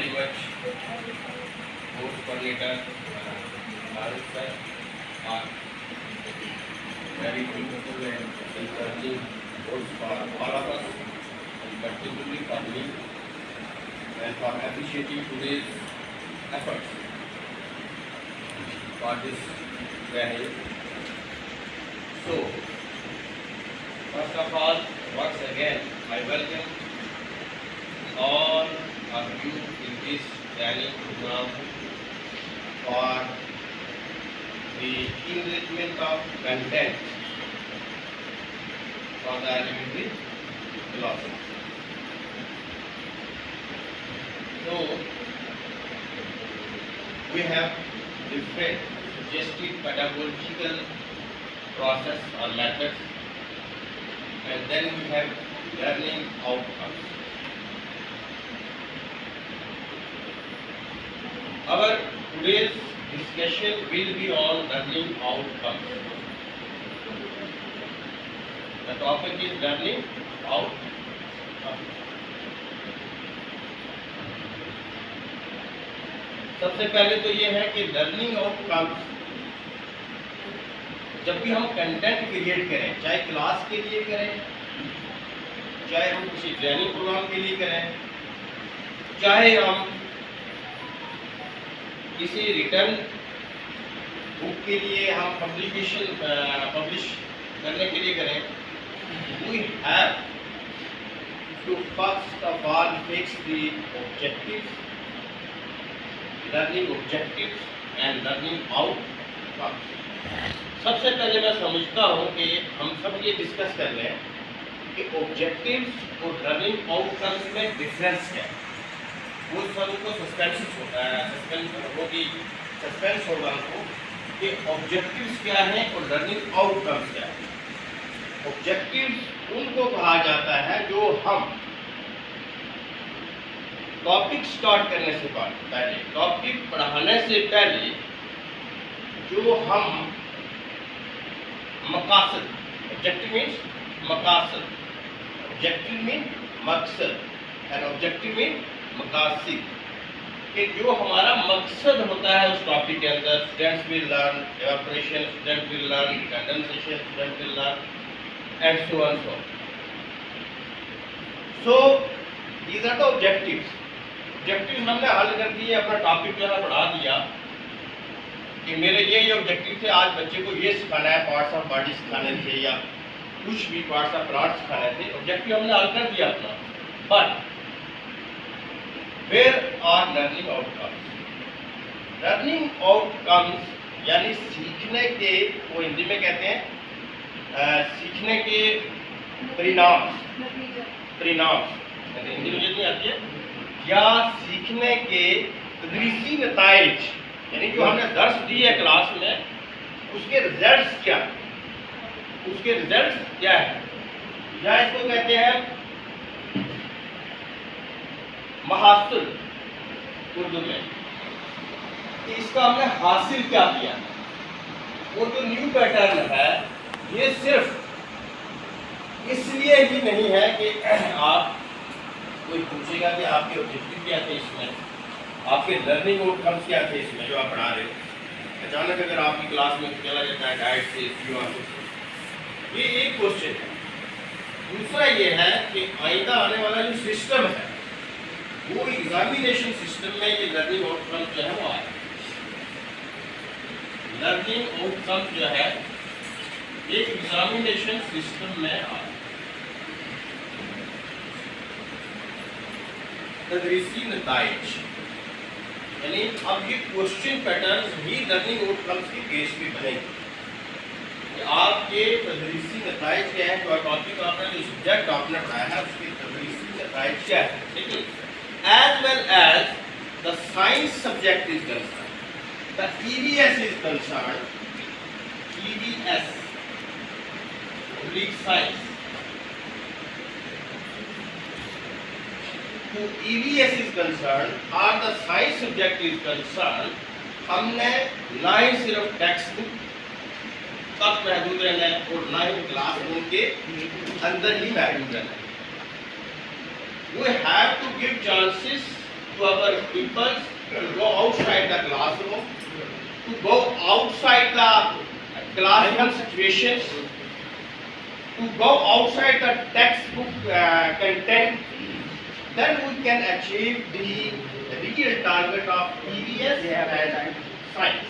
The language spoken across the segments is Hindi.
very much course coordinator Bharat sir are very beautiful and encouraging words for all of us, and particularly for me, and for appreciating today's efforts for this training. So, first of all, once again, I welcome all of you in this training program for the enrichment of content for the elementary philosophy. So, we have different suggested pedagogical process or methods, and then we have learning outcomes. Our today's discussion will be on learning outcomes. The topic is learning outcomes. सबसे पहले तो ये है कि लर्निंग आउटकम्स, जब भी हम कंटेंट क्रिएट करें, चाहे क्लास के लिए करें, चाहे हम किसी ट्रेनिंग प्रोग्राम के लिए करें, चाहे हम किसी रिटर्न बुक के लिए हम पब्लिश करने के लिए करें, we have to first of all fix the objectives, learning objectives and learning outcomes. सबसे पहले मैं समझता हूँ कि हम सब ये डिस्कस कर रहे हैं कि ऑब्जेक्टिव्स और लर्निंग आउटकम्स में डिफरेंस क्या है। वो सब को सस्पेंस होता है, सस्पेंस होगा उनको कि ऑब्जेक्टिव्स क्या है और लर्निंग आउटकम्स क्या है। ऑब्जेक्टिव्स उनको कहा जाता है जो हम टॉपिक स्टार्ट करने से पहले, टॉपिक पढ़ाने से पहले जो हम मकासद, ऑब्जेक्टिव मीन्स मकासद, ऑब्जेक्टिव मीन मकसद एंड ऑब्जेक्टिव मीन मकासद, कि जो हमारा मकसद होता है उस टॉपिक के अंदर, students will learn evaporation, student will learn condensation, student will learn and so on so. So these are the objectives. Objective हमने हल कर दिए, अपना टॉपिक जो है बढ़ा दिया कि मेरे ये ऑब्जेक्टिव थे, आज बच्चे को ये सिखाना है, पार्ट्स ऑफ बॉडी सिखाने थे या कुछ भी पार्ट्स ऑफ प्लांट सिखाने थे, ऑब्जेक्टिव हमने हल कर दिया अपना। But where are learning outcomes? Learning outcomes यानी सीखने के, वो हिंदी में कहते हैं सीखने के परिणाम, हिंदी मुझे नहीं आती है, या सीखने के तदरीसी नताइज, यानी जो हमने दर्स दी है क्लास में, उसके रिजल्ट्स क्या है, या इसको कहते हैं महासुल उर्दू में, कि इसका हमने हासिल क्या किया। वो जो न्यू पैटर्न है ये सिर्फ इसलिए ही नहीं है कि आप, कोई पूछेगा कि आपके ऑब्जेक्टिव क्या थे इसमें, आपके लर्निंग आउटकम्स क्या थे इसमें जो आप पढ़ा रहे हो, अचानक अगर आपकी क्लास में चला जाता है डाइट से, ये एक क्वेश्चन है। दूसरा ये है कि आइंदा आने वाला जो सिस्टम है वो एग्जामिनेशन सिस्टम में ये लर्निंग आउटकम जो है वो आए। लर्निंग आउटकम जो है एक एग्जामिनेशन सिस्टम में आए। तदरीसी नताइज, यानी अब ये क्वेश्चन पैटर्न ही लर्निंग आउटकम्स की केस में बनेंगे कि आपके तदरीसी नताइज क्या है, जो टॉपिक आपने, जो सब्जेक्ट आपने पढ़ाया है उसके तदरीसी नताइज क्या है। लेकिन as well as the science subject is concerned, the EVS is concerned, EVS, oblique science, to EVS is concerned or the science subject is concerned, हमने ना ही सिर्फ टेक्स्ट बुक तक महदूद रहना है और ना ही क्लासरूम के अंदर ही महदूद रहना है। We have to give chances to our pupils to go outside the classroom, to go outside the classroom situations, to go outside the textbook content, then we can achieve the real target of EVS and science.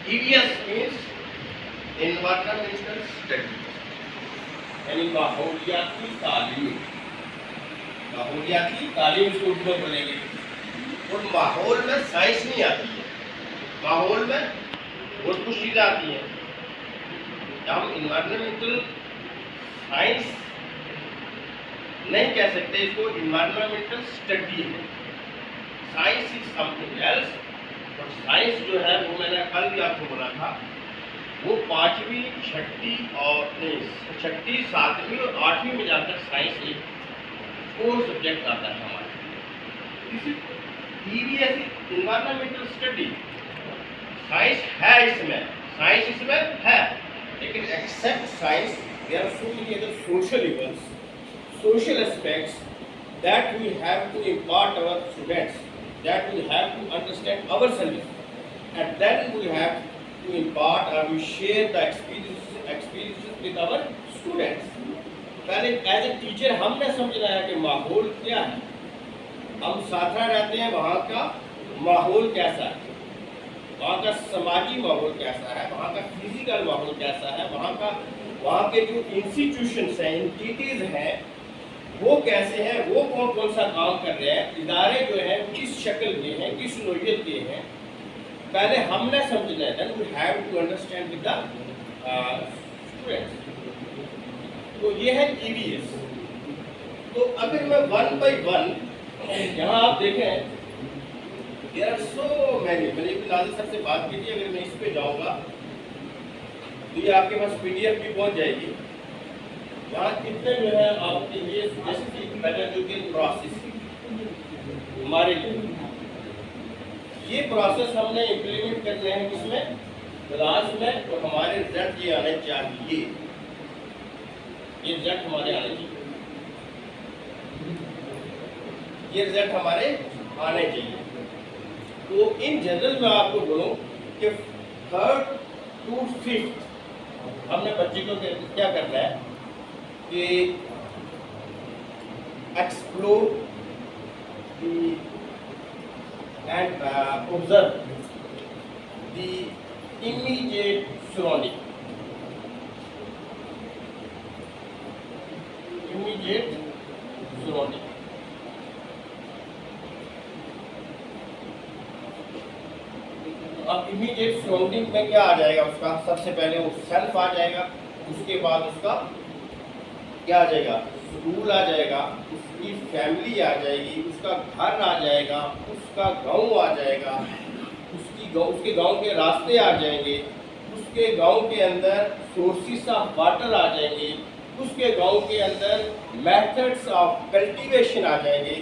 EVS means environmental studies, यानी माहौलियाती तालीम। माहौलियाती तालीम इसको उर्दू में बोलेंगे। और माहौल में साइंस नहीं आती है, माहौल में बहुत कुछ चीज़ें आती हैं। हम इन्वायरमेंटल साइंस नहीं कह सकते, इसको इन्वायरमेंटल स्टडी है। Science is something else. और साइंस जो है वो मैंने कल भी आपको बोला था, वो 5वीं 6ठी और 6ठी 7वीं और 8वीं में जाकर साइंस एक कोर सब्जेक्ट आता है हमारे। EVS इन्वायरमेंटल स्टडी, साइंस है इसमें, साइंस इसमें है, लेकिन except science there are so many other social events, social aspects that we have to impart our students, that we have to understand ourselves, and then we have to impart or we share the experiences with our students. पहले एज ए टीचर हमने समझना है कि माहौल क्या है, हम साथरा रहते हैं, वहाँ का माहौल कैसा है, वहाँ का समाजी माहौल कैसा है, वहाँ का फिजिकल माहौल कैसा है, वहाँ के जो इंस्टीट्यूशंस हैं, एंटिटीज हैं, वो कैसे हैं, वो कौन कौन सा काम कर रहे हैं, इदारे जो हैं किस शक्ल के हैं, किस नोयत के हैं, पहले हमने समझना है। Then we have to understand with the students. तो ये है EVS। तो अगर मैं 1 by 1 यहाँ आप देखें, देयर आर सो मैनी। मैंने नाज़िर सर से बात की थी, अगर मैं इस पे जाऊँगा तो ये आपके पास PDF भी पहुँच जाएगी। यहाँ कितने जो है आपके लिए पेडागोजिकल प्रोसेस हमारे लिए, ये प्रोसेस हमने इम्प्लीमेंट करने हैं किसमें, क्लास में। तो हमारे रिजल्ट ये आने चाहिए, ये रिजल्ट हमारे आने चाहिए, ये रिजल्ट हमारे आने चाहिए। तो इन जनरल मैं आपको बोलूँ कि 3rd to 5th हमने बच्चे को क्या करना है कि explore and observe the immediate surrounding. Immediate surrounding. अब इमीडिएट सराउंडिंग में क्या आ जाएगा, उसका सबसे पहले वो सेल्फ आ जाएगा, उसके बाद उसका क्या आ जाएगा, स्कूल आ जाएगा, उसकी फैमिली आ जाएगी, उसका घर आ जाएगा, उसका गांव आ जाएगा, उसके गांव के रास्ते आ जाएंगे, उसके गांव के अंदर सोर्सेस ऑफ वाटर आ जाएंगे, उसके गांव के अंदर मेथड्स ऑफ कल्टीवेशन आ जाएंगे,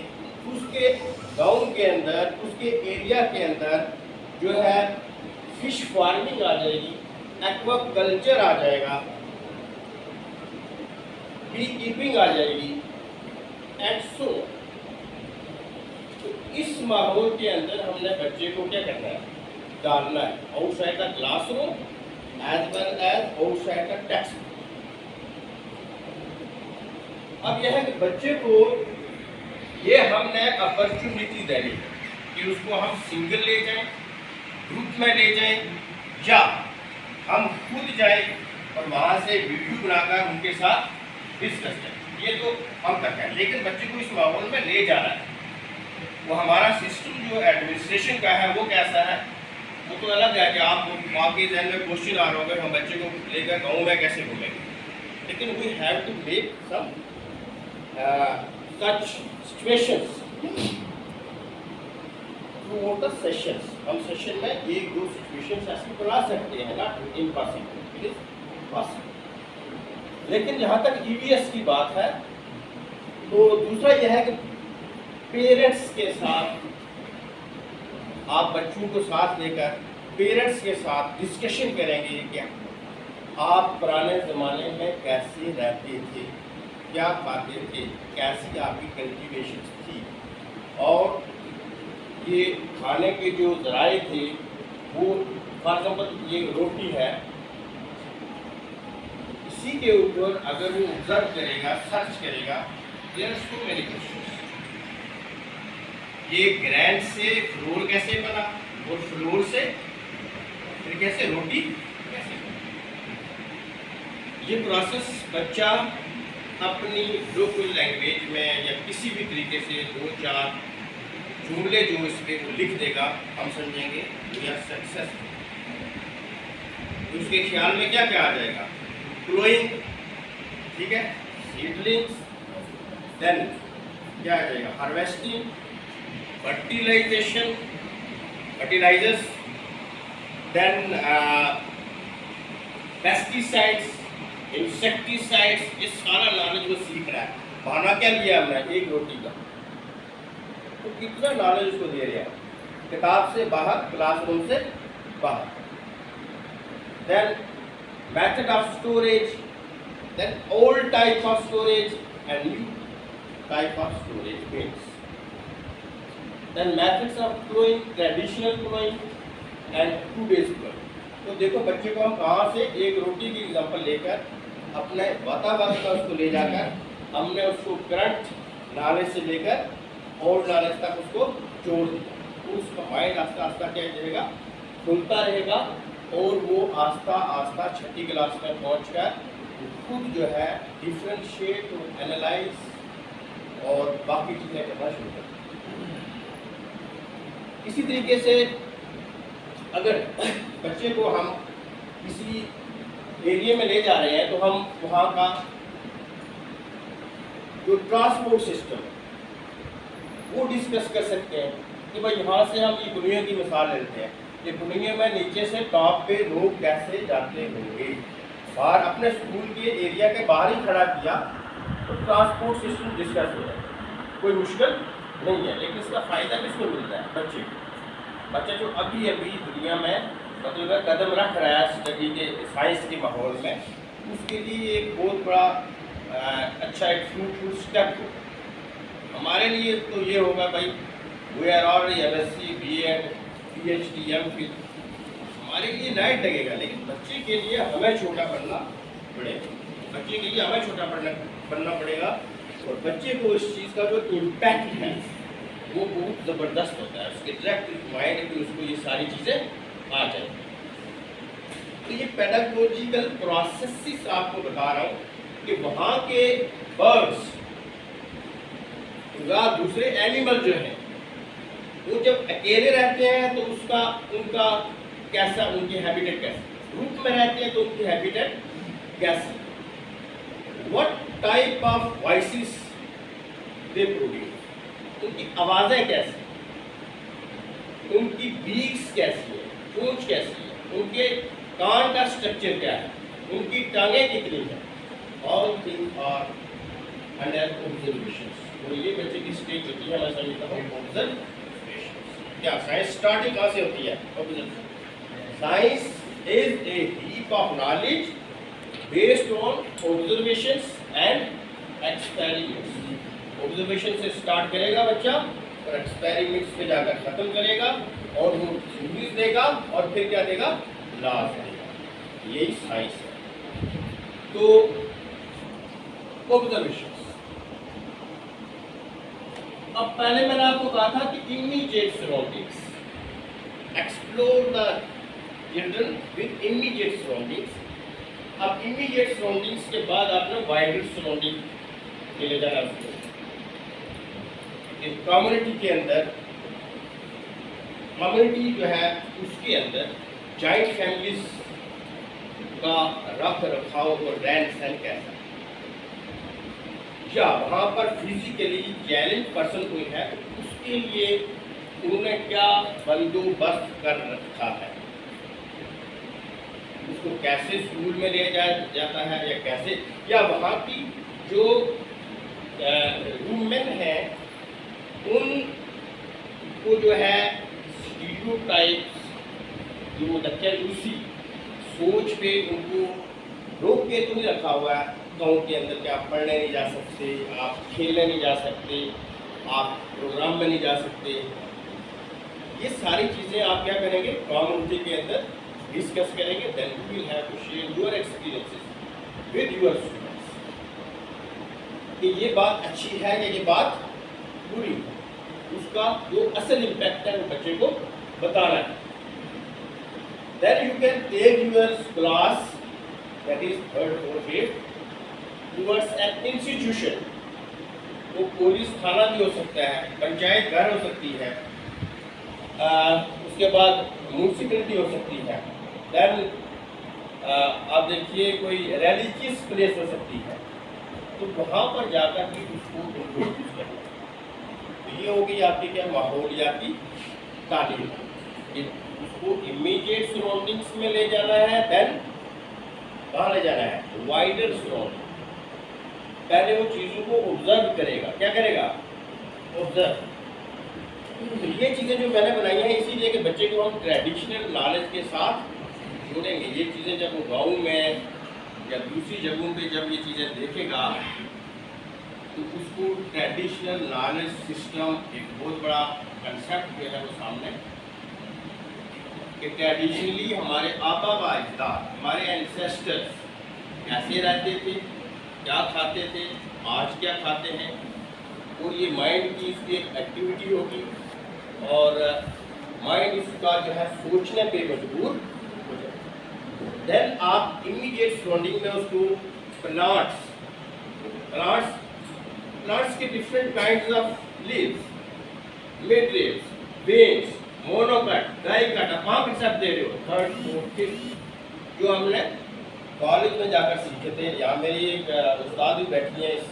उसके गांव के अंदर, उसके एरिया के अंदर जो है फिश फार्मिंग आ जाएगी, एक्वाकल्चर आ जाएगा, बी कीपिंग आ जाएगी, एंड सो। तो इस माहौल के अंदर हमने बच्चे को क्या करना है, डालना है, outside the classroom as well as outside the text. अब यह है कि बच्चे को ये हमने अपॉर्चुनिटी देनी है कि उसको हम सिंगल ले जाएं, ग्रुप में ले जाएं, या हम खुद जाएं और वहाँ से वीडियो बनाकर उनके साथ डिस्कस करें। ये तो हम करते हैं, लेकिन बच्चे को इस माहौल में ले जाना है। वो हमारा सिस्टम जो एडमिनिस्ट्रेशन का है वो कैसा है, वो तो अलग है कि आपके जहन में क्वेश्चन आ रहा होगा हम बच्चे को लेकर गाँव में कैसे घूमेंगे, लेकिन we have to make some such situations through the sessions. हम सेशन में 1-2 सिचुएशंस ऐसे बना सकते हैं ना, इम्पॉसिबल, इट इज पॉसिबल। लेकिन जहाँ तक EVS की बात है तो दूसरा यह है कि पेरेंट्स के साथ आप बच्चों को साथ लेकर पेरेंट्स के साथ डिस्कशन करेंगे कि आप पुराने ज़माने में कैसे रहते थे, क्या खाते थे, कैसी आपकी कल्टीवेशन थी, और ये खाने के जो ज़राए थे वो, फॉर एग्जाम्पल ये रोटी है, इसी के ऊपर अगर वो ऑब्जर्व करेगा, सर्च करेगा, there are so many questions. ये ग्रैंड से फ्लोर कैसे बना, और फ्लोर से फिर कैसे रोटी कैसे बना। ये प्रोसेस बच्चा अपनी लोकल लैंग्वेज में या किसी भी तरीके से 2-4 जुमले जो इस पे वो लिख देगा, हम समझेंगे वी आर सक्सेसफुल। उसके ख्याल में क्या क्या आ जाएगा, ग्रोइंग, ठीक है, सीडलिंग्स, देन क्या आ जाएगा, harvesting, fertilization, fertilizers, then pesticides, insecticides, ये सारा नॉलेज वो सीख रहा है। खाना क्या लिया हमने, एक रोटी का, तो कितना नॉलेज उसको दे रहा है, किताब से बाहर, क्लासरूम से बाहर। Then method of storage, then old type of storage and new type of storage means, then methods of growing, traditional growing and today's growing. तो देखो बच्चे को हम कहाँ से एक रोटी की एग्जांपल लेकर अपने वातावरण का उसको ले जाकर हमने उसको करंट नॉलेज से लेकर ओल्ड नॉलेज तक उसको जोड़ दिया, तो उसका माइंड आस्ता आस्ता क्या रहेगा, खुलता रहेगा, और वो आस्ता आस्ता छठी क्लास में पहुंचकर खुद जो है डिफ्रेंशिएट और एनालाइज और बाकी चीज़ें करना शुरू कर। इसी तरीके से अगर बच्चे को हम किसी एरिया में ले जा रहे हैं तो हम वहाँ का जो ट्रांसपोर्ट सिस्टम वो डिस्कस कर सकते हैं कि भाई यहाँ से हम ये पुनिया की मिसाल लेते हैं, ये पुनिया में नीचे से टॉप पे लोग कैसे जाते होंगे, बाहर अपने स्कूल के एरिया के बाहर ही खड़ा किया तो ट्रांसपोर्ट सिस्टम डिस्कस हो जाए, कोई मुश्किल नहीं है। लेकिन इसका फ़ायदा किसको मिलता है, बच्चे को। बच्चा जो अभी अभी दुनिया में मतलब कदम रख रहा है स्टडी के साइंस के माहौल में, उसके लिए एक बहुत बड़ा अच्छा एक फ्रूटफुल स्टेप हो। हमारे लिए तो ये होगा भाई we are already MSc, B.Ed, PhD, M.Phil, हमारे लिए नाइट लगेगा, लेकिन बच्चे के लिए हमें छोटा पढ़ना पड़ेगा, बच्चे के लिए हमें छोटा पढ़ना पड़ेगा, और बच्चे को इस चीज़ का जो इम्पैक्ट है वो बहुत ज़बरदस्त होता है, उसके डायरेक्ट माइंड में उसको ये सारी चीज़ें आ जाएंगी। तो ये पेडागोजिकल प्रोसेस आपको बता रहा हूँ कि वहाँ के बर्ड्स या दूसरे एनिमल जो हैं वो जब अकेले रहते हैं तो उसका उनका कैसा, उनकी हैबिटेट कैसा, ग्रुप में रहते हैं तो उनकी हैबिटेट कैसी, what type of voices they produce, उनकी आवाज़ें कैसी, उनकी बीक्स कैसी है, पूंछ कैसी है, उनके कान का स्ट्रक्चर क्या है, उनकी टांगें कितनी है, all things are under observation. तो ये बच्चे की स्टेज होती है, मैं समझता हूँ ऑब्जर्वेशन। क्या साइंस स्टार्टिंग कहाँ से होती है, observation. Science is a heap of knowledge based on observations and experiments. Observation से स्टार्ट करेगा बच्चा और एक्सपेरिमेंट्स पे जाकर खत्म करेगा, और वो थ्योरीज देगा और फिर क्या देगा, लॉज देगा। यही साइंस है। तो ऑब्जर्वेशन, अब पहले मैंने आपको कहा था कि immediate surroundings, explore the children with immediate surroundings. अब इमीडिएट सराउंडिंग्स के बाद आपने वाइडर सराउंडिंग के ले जाना उसको। कम्युनिटी के अंदर, कम्युनिटी जो है उसके अंदर जॉइंट फैमिलीज का रख रखाव और रहन सहन कैसा, या वहाँ पर फिजिकली चैलेंज पर्सन कोई है उसके लिए उन्होंने क्या बंदोबस्त कर रखा है, उसको कैसे स्कूल में ले जाता है, या कैसे, या वहाँ की जो वुमेन है उनको जो है स्टीरियोटाइप्स, जो दक्कन रूसी सोच पे उनको रोक के तो नहीं रखा हुआ है, गाँव के अंदर के आप पढ़ने नहीं जा सकते, आप खेलने नहीं जा सकते, आप प्रोग्राम में नहीं जा सकते। ये सारी चीज़ें आप क्या करेंगे, कम्युनिटी के अंदर डिस्कस करेंगे। Then you will have to share your experiences with your students कि ये बात अच्छी है या ये बात बुरी है, उसका जो असल इम्पैक्ट है वो बच्चे को बताना है। Then you can take your class that is 3rd 4th 5th towards an institution. वो पुलिस थाना भी हो सकता है, पंचायत घर हो सकती है, उसके बाद म्यूनसिपलिटी हो सकती है। देन आप देखिए कोई रिलीजियस प्लेस हो सकती है, तो वहाँ पर जाकर भी उसको इंट्रोड्यूस करना। तो ये होगी आपकी क्या माहौलियाती तालीम, उसको इमीडिएट सराउंडिंग्स में ले जाना है। देन कहाँ ले जाना है, वाइडर सराउंडिंग। पहले वो चीज़ों को ऑब्जर्व करेगा, क्या करेगा, ऑब्जर्व। तो ये चीज़ें जो मैंने बनाई हैं इसीलिए कि बच्चे को हम ट्रेडिशनल नॉलेज के साथ जोड़ेंगे। ये चीज़ें जब वो गाँव में या दूसरी जगहों पे जब ये चीज़ें देखेगा तो उसको ट्रेडिशनल नॉलेज सिस्टम एक बहुत बड़ा कंसेप्ट जो है वो सामने कि ट्रेडिशनली हमारे आबा व अजदाद, हमारे एंसेस्टर्स कैसे रहते थे, क्या खाते थे, आज क्या खाते हैं, और ये माइंड की इसकी एक एक्टिविटी होगी और माइंड इसका जो है सोचने पे मजबूर हो जाए। देन आप इमीडिएट सराउंडिंग में उसको प्लांट्स के different kinds of leaves, mid leaves, veins, monocot, dicot, आप वहाँ भी सब दे रहे हो। 3rd 4th 5th जो हमने कॉलेज में जाकर सीखे थे। यहाँ मेरी एक उस्ताद भी बैठी है इस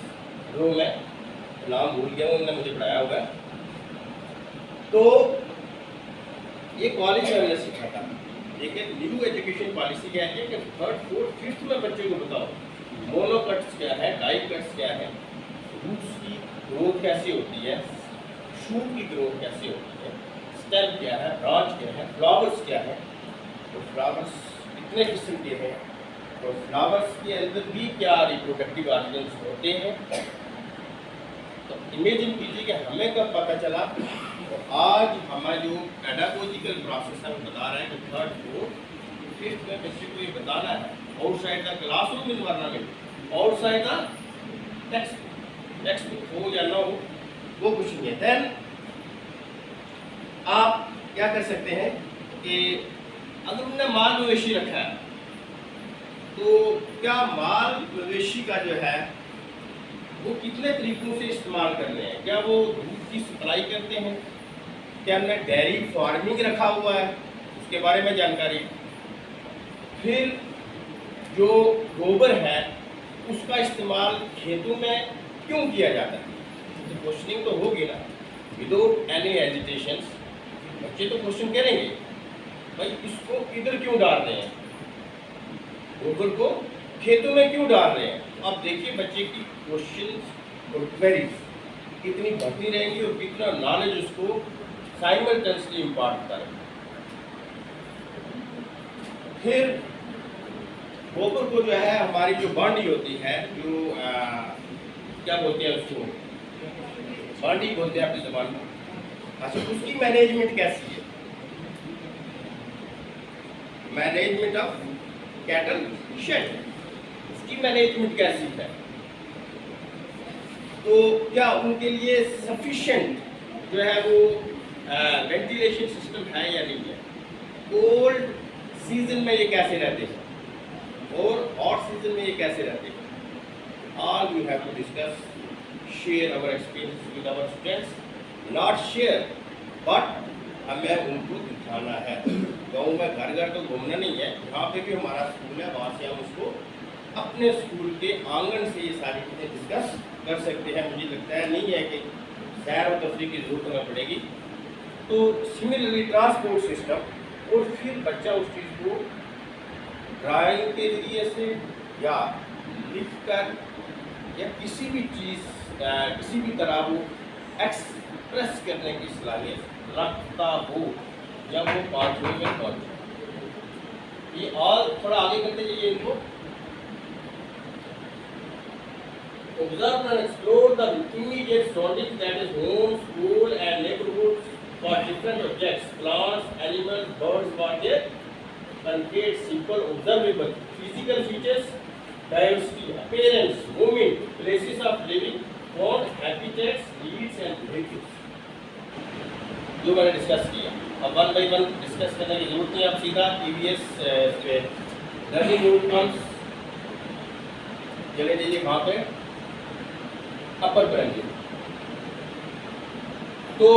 रूम में, नाम भूल गया, उन्होंने मुझे पढ़ाया हुआ है। तो ये कॉलेज में हमने सीखा था, लेकिन न्यू एजुकेशन पॉलिसी क्या है कि 3rd 4th 5th में बच्चों को बताओ मोनोकट्स क्या है, डाइकट्स क्या है, रूट्स की ग्रोथ कैसे होती है, शूट की ग्रोथ कैसे होती है, स्टेम क्या है, ब्रांच क्या है, फ्लावर्स क्या है। तो फ्लावर्स कितने किस्म के हैं, तो फ्लावर्स के अंदर भी क्या रिप्रोडक्टिव ऑर्गन्स होते हैं। तो इमेजिन कीजिए कि हमें कब पता चला, तो आज हमारा जो पेडागोजिकल प्रोसेस है वो बता रहा है कि 3rd 4th 5th में बच्चे को ये बताना है outside the classroom environment, outside the text book हो या ना हो वो कुछ नहीं है। देन आप क्या कर सकते हैं कि अगर उन्होंने माल मवेशी रखा है तो क्या माल मवेशी का जो है वो कितने तरीकों से इस्तेमाल करने हैं, क्या वो दूध की सप्लाई करते हैं, क्या हमने डेयरी फार्मिंग रखा हुआ है, उसके बारे में जानकारी। फिर जो गोबर है उसका इस्तेमाल खेतों में क्यों किया जाता है, तो क्वेश्चनिंग तो होगी ना, विदाउट एनी एजिटेशन। बच्चे तो क्वेश्चन करेंगे भाई इसको इधर क्यों डाल रहे हैं, गोबर को खेतों में क्यों डाल रहे हैं। अब देखिए बच्चे की क्वेश्चंस और क्वेरीज कितनी बढ़ती रहेंगी और कितना नॉलेज उसको साइमल्टेनियसली इम्पार्ट करें। फिर गोबर को जो है हमारी जो बांडी होती है, जो क्या बोलते हैं उसको, बांडी बोलते हैं अपनी जबान में। अच्छा, उसकी मैनेजमेंट कैसी है, मैनेजमेंट ऑफ कैटल शेड, उसकी मैनेजमेंट कैसी है। तो क्या उनके लिए सफिशेंट जो है वो वेंटिलेशन सिस्टम है या नहीं है, कोल्ड सीजन में ये कैसे रहते हैं और हॉट सीजन में ये कैसे रहते हैं। All we have to discuss, share our experience with our students, not share but हमें उनको दिखाना है। गाँव में घर घर तो घूमना नहीं है, जहाँ पे भी हमारा स्कूल है वहाँ से हम उसको अपने स्कूल के आंगन से ये सारी चीज़ें डिस्कस कर सकते हैं। मुझे लगता है नहीं है कि सैर और तफरीह की जरूरत हमें पड़ेगी। तो सिमिलरली ट्रांसपोर्ट सिस्टम, और फिर बच्चा उस चीज़ को ड्राइंग के जरिए से या लिख कर या किसी भी चीज़ किसी भी तरह वो एक्सप्रेस करने की सलाहियत रखता हो जब वो 5वीं में पहुँचे। ये और थोड़ा आगे करते जाइए इनको। observe and explore the immediate surroundings, that is home, school and neighborhoods, for different objects, plants, animals, birds, for their concrete, simple, observable physical features, diversity, appearance, movement, places of living, found, habitats, needs and behaviors. जो मैंने डिस्कस किया, अब वन बाई वन डिस्कस करने की जरूरत नहीं, आप सीधा ईवीएस पे लर्निंग आउटकम्स चले जाइए, वहाँ पे अपर प्राइमरी। तो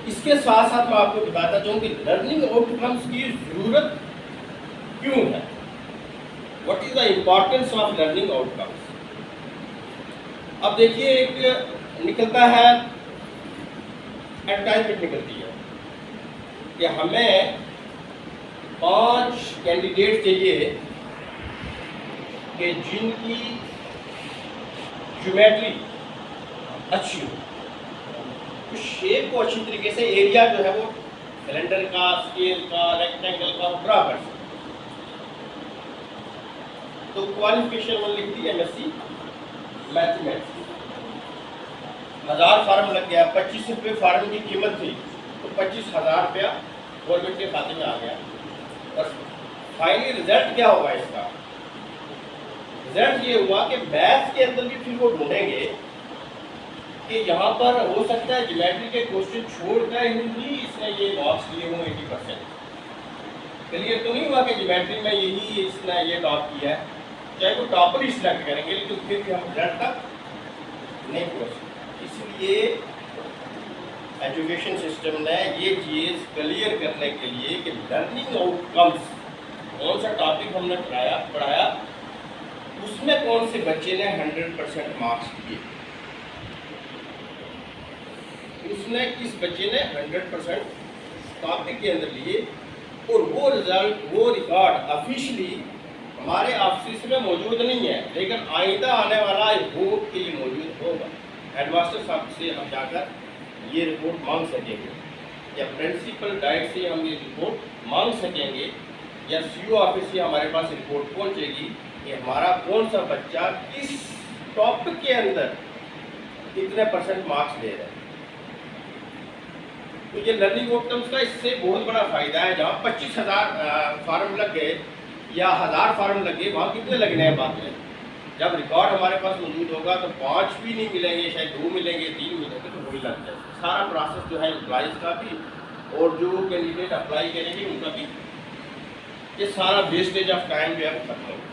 इसके साथ साथ मैं आपको बताता चाहूँ कि लर्निंग आउटकम्स की जरूरत क्यों है, what is the importance of learning outcomes. अब देखिए, एक निकलता है एडवर्टाइजमेंट निकलती है कि हमें 5 कैंडिडेट चाहिए कि जिनकी ज्योमेट्री अच्छी हो, उस शेप को अच्छी तरीके से, एरिया जो है वो सिलेंडर का, स्केल का, रेक्टेंगल का ड्रा कर सके। तो क्वालिफिकेशन में लिख दी एमएससी मैथमेटिक्स। 1000 फार्म लग गया, 25 रुपये फार्म की कीमत थी, तो 25,000 रुपया गवर्नमेंट के खाते में आ गया। और फाइनली रिजल्ट क्या होगा इसका? रिजल्ट ये हुआ कि मैथ्स के अंदर भी फिर वो ढूंढेंगे कि यहाँ पर हो सकता है ज्योमेट्री के क्वेश्चन छोड़कर ही इसने ये मार्क्स लिए हों 80%। क्लियर तो नहीं हुआ कि ज्योमेट्री में यही इसने ये टॉप किया है, चाहे वो टॉपर ही सिलेक्ट करेंगे, लेकिन फिर भी हम रिजल्ट तक नहीं पहुँच सकते। इसलिए एजुकेशन सिस्टम ने ये चीज़ क्लियर करने के लिए कि लर्निंग आउटकम्स, कौन सा टॉपिक हमने पढ़ाया उसमें कौन से बच्चे ने 100% मार्क्स किए, उसने किस बच्चे ने 100% टॉपिक के अंदर लिए, और वो रिजल्ट, वो रिकॉर्ड ऑफिशियली हमारे ऑफिस में मौजूद नहीं है, लेकिन आइंदा आने वाला होप के लिए मौजूद होगा। हेडमास्टर साहब से हम जाकर ये रिपोर्ट मांग सकेंगे, या प्रिंसिपल डायरेक्ट से हम ये रिपोर्ट मांग सकेंगे, या सीईओ ऑफिस से हमारे पास रिपोर्ट पहुंचेगी कि हमारा कौन सा बच्चा किस टॉपिक के अंदर कितने % मार्क्स ले रहा है। तो ये लर्निंग आउटकम्स का इससे बहुत बड़ा फायदा है। जहाँ 25,000 फार्म लग गए या 1000 फार्म लगे, वहाँ कितने लगने हैं बाद में? जब रिकॉर्ड हमारे पास मौजूद होगा तो 5 भी नहीं मिलेंगे, शायद 2 मिलेंगे, 3 मिलेंगे, तो वही लग जाए। सारा प्रोसेस जो है एम्प्लॉइज़ का भी और जो कैंडिडेट अप्लाई करेंगे उनका भी, ये सारा वेस्टेज ऑफ टाइम जो है वो खत्म होगा,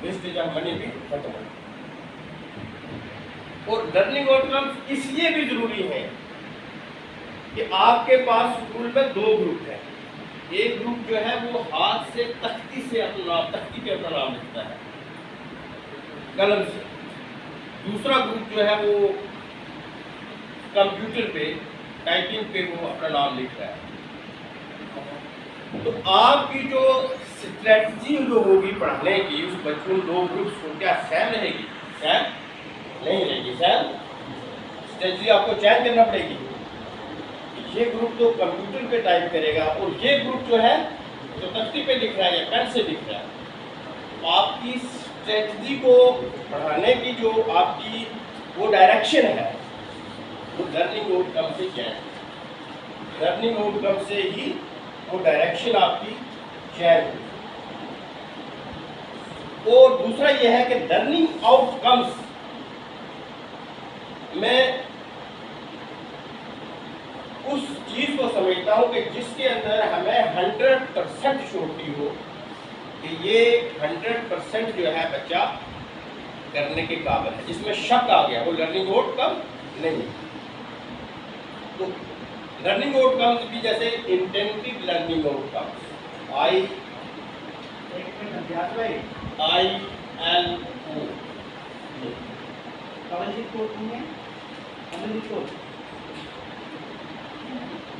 वेस्टेज ऑफ मनी भी खत्म होगा। और लर्निंग आउटकम्स इसलिए भी ज़रूरी है कि आपके पास स्कूल में 2 ग्रुप हैं। एक ग्रुप जो है वो हाथ से तख्ती से अपना नाम, तख्ती पे अपना नाम लिखता है कलम से, दूसरा ग्रुप जो है वो कंप्यूटर पे टाइपिंग पे वो अपना नाम लिख रहा है। तो आपकी जो स्ट्रेटजी जो होगी पढ़ाने की, उस बच्चों 2 ग्रुप्स को क्या सेम रहेगी? सेम नहीं रहेगी। सेम स्ट्रेटजी आपको चेंज करना पड़ेगी। ये ग्रुप तो कंप्यूटर पे टाइप करेगा और ये ग्रुप जो है जो तख्ती पे लिख रहा है या पेन से लिख रहा है। आपकी स्ट्रेटजी को पढ़ाने की जो आपकी वो डायरेक्शन है, वो लर्निंग आउटकम से क्या है? लर्निंग आउटकम से ही वो डायरेक्शन आपकी चेंज होगी। और दूसरा यह है कि लर्निंग आउटकम्स में उस चीज़ को समझता हूँ कि जिसके अंदर हमें 100% श्योरिटी हो कि ये 100% जो है बच्चा करने के काबिल है, जिसमें शक आ गया, वो लर्निंग आउटकम नहीं। तो लर्निंग आउटकम्स भी जैसे intensive learning outcomes ILO, Kamaljeet code है, कमलजीत कोड,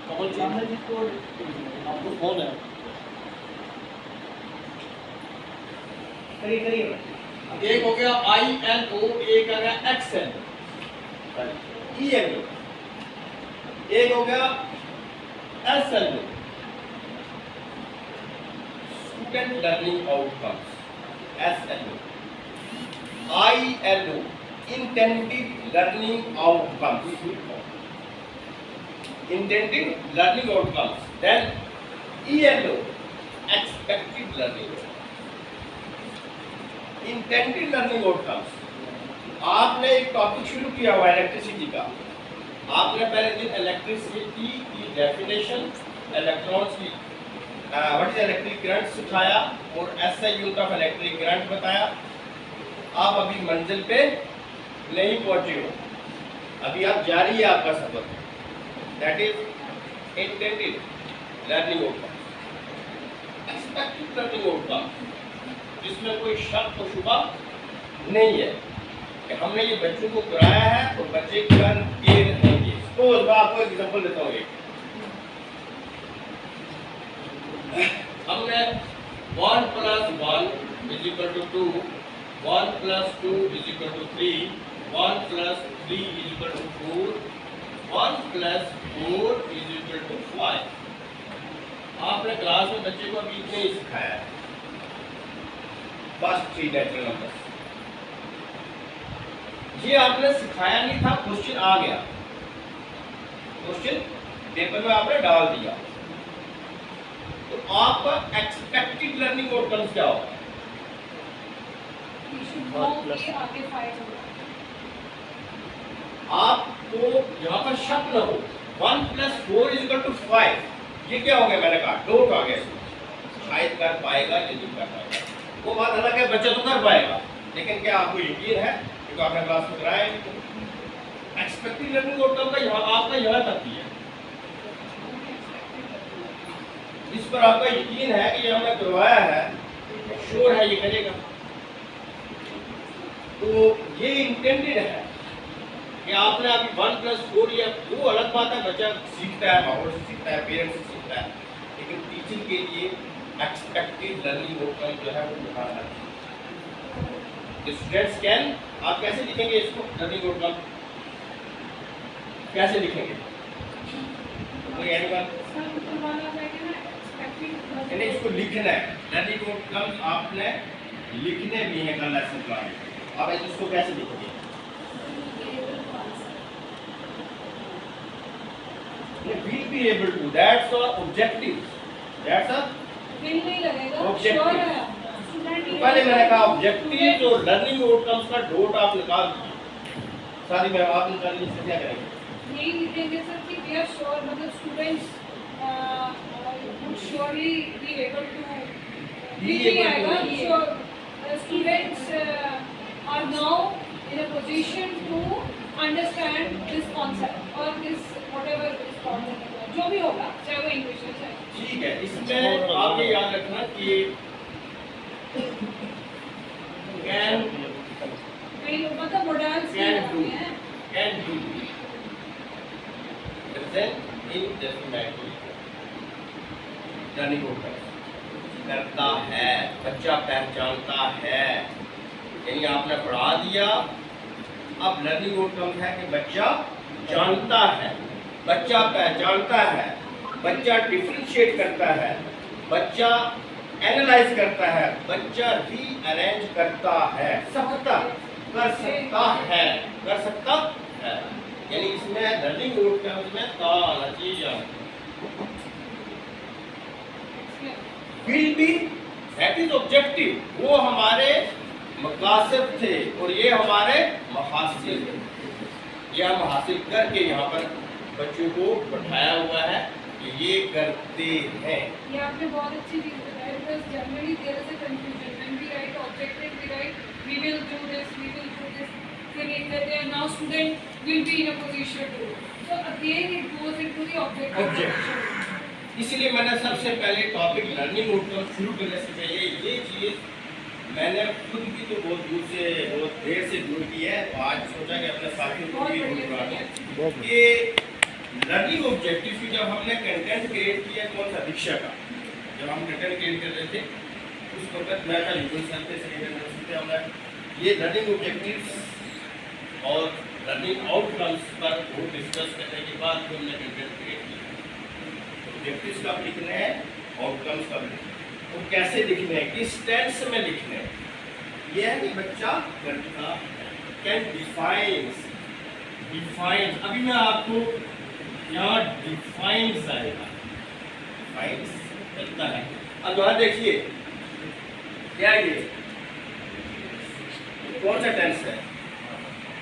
कमलजीत कोड आपको फोन है, करिए। एक हो गया ILO, एक आ गया XL, ELO, एक हो गया SLO, student learning outcomes, SLO, ILO, intended learning outcomes. Intended learning outcomes. Then ELO, expected learning outcomes. Intended learning outcomes. आपने एक टॉपिक शुरू किया हुआ इलेक्ट्रिसिटी का. आपने पहले दिन इलेक्ट्रिसिटी की डेफिनेशन, इलेक्ट्रॉन्स की व्हाट इज इलेक्ट्रिक करंट सिखाया और SI unit of electric current बताया. आप अभी मंजिल पे नहीं पहुंचे हो, अभी आप जारी है आपका सफर. That is intended learning outcome. Expected learning outcome, जिसमें कोई शक और शुबा नहीं है कि हमने ये बच्चों को कराया है और बच्चे करके रहेंगे. सपोज मैं आपको एग्जांपल देता हूँ. हमने 1 + 1 = 2, 1 + 2 = 3, 1 + 3 = 4, 1 + 4 = 5. आपने क्लास में बच्चे को अभी इतने ही सिखाया है, फर्स्ट 3 नेचुरल नंबर्स. ये आपने सिखाया नहीं था, क्वेश्चन आ गया, क्वेश्चन पेपर में आपने डाल दिया, तो आपका एक्सपेक्टेड लर्निंग आउटकम्स क्या होगा? आपको यहाँ पर शक न हो. 1 + 4 = 5. ये क्या हो गया? मैंने कहा डोट आ गया. शायद कर पाएगा या नहीं कर पाएगा, वो बात अलग है. बच्चा तो कर पाएगा, लेकिन क्या आपको यकीन है? क्योंकि आपने क्लास में कराया है. एक्सपेक्टेड लर्निंग आउटकम का यहाँ आपका यहाँ तक ही है, इस पर आपका यकीन है कि ये हमने करवाया है, श्योर है ये करेगा. तो ये इंटेंडेड है कि आपने अभी 1 + 4 या वो अलग बात है, बच्चा सीखता है, माहौल से सीखता है, पेरेंट्स से सीखता है, लेकिन टीचिंग के लिए एक्सपेक्टेड लर्निंग आउटकम जो है वो दिखाना है. स्टूडेंट्स कैन, आप कैसे लिखेंगे इसको? लर्निंग आउटकम कैसे लिखेंगे? कोई एनिमल नहीं, इसको लिखना है. लर्निंग आउटकम आपने लिखने भी हैं कल लेसन प्लान में. आप इसको कैसे लिखोगे? will be able to, that's our objective, that's our will नहीं लगेगा, objective. sure है. Student ही पहले मैंने कहा है. ऑब्जेक्टिव और लर्निंग आउटकम्स का डॉट आप निकाल दीजिए. सारी मैम आप निकाल लीजिए, क्या करेंगे? यही लिखेंगे सर कि we are sure, मतलब students would surely be able to Be नहीं able आएगा. to. Sure, students are now in a position to understand this concept or this whatever is concept, जो भी होगा, चाहे वो इंग्लिश हो चाहे. ठीक है. इसमें आप ये याद रखना कि कैन, कई लोग मतलब मॉडल्स Can do. हैं. Can do, present indefinite learning outcomes करता है, बच्चा पहचानता है. यानी आपने पढ़ा दिया, अब लर्निंग आउटकम है कि बच्चा जानता है, बच्चा पहचानता है, बच्चा डिफरेंशिएट करता है, बच्चा एनालाइज करता है, बच्चा रीअरेंज करता है, सकता, कर सकता है, कर सकता है. यानी इसमें लर्निंग आउटकम्स में ता आना चाहिए. Will be, that is objective, वो हमारे मकासद थे और ये हमारे महासिल थे. ये हम हासिल करके यहाँ पर बच्चों को बैठाया हुआ है कि ये करते हैं. ये आपने बहुत अच्छी चीज बताई. Because generally there is a confusion when we write objective, we write we will do this, we will do this, thinking that they are now student will be in a position to. So again it goes into the objective. इसलिए मैंने सबसे पहले टॉपिक लर्निंग आउटकम शुरू करने से पहले ये चीज़ मैंने खुद भी तो बहुत दूर से, बहुत देर से दूर की है. तो आज सोचा कि अपने साथियों को भी दूर करा दूं. ये लर्निंग ऑब्जेक्टिव की जब हमने कंटेंट क्रिएट किया, कौन सा दीक्षा का, जब हम कंटेंट क्रिएट कर रहे थे उस वक्त मैं था यूनिवर्सिटी से हमने ये लर्निंग ऑब्जेक्टिव्स और लर्निंग आउटकम्स पर वो डिस्कस करने के बाद फिर हमने कंटेंट क्रिएट किया. ऑब्जेक्टिव्स कब लिखने हैं, आउटकम्स कब लिखने हैं, वो कैसे लिखने हैं, किस टेंस में लिखने हैं. ये है कि बच्चा करता है. कैन डिफाइंस, डिफाइंस, अभी मैं आपको यहाँ डिफाइंस आएगा, डिफाइंस करता है। अब यहाँ देखिए क्या है ये, कौन सा टेंस है,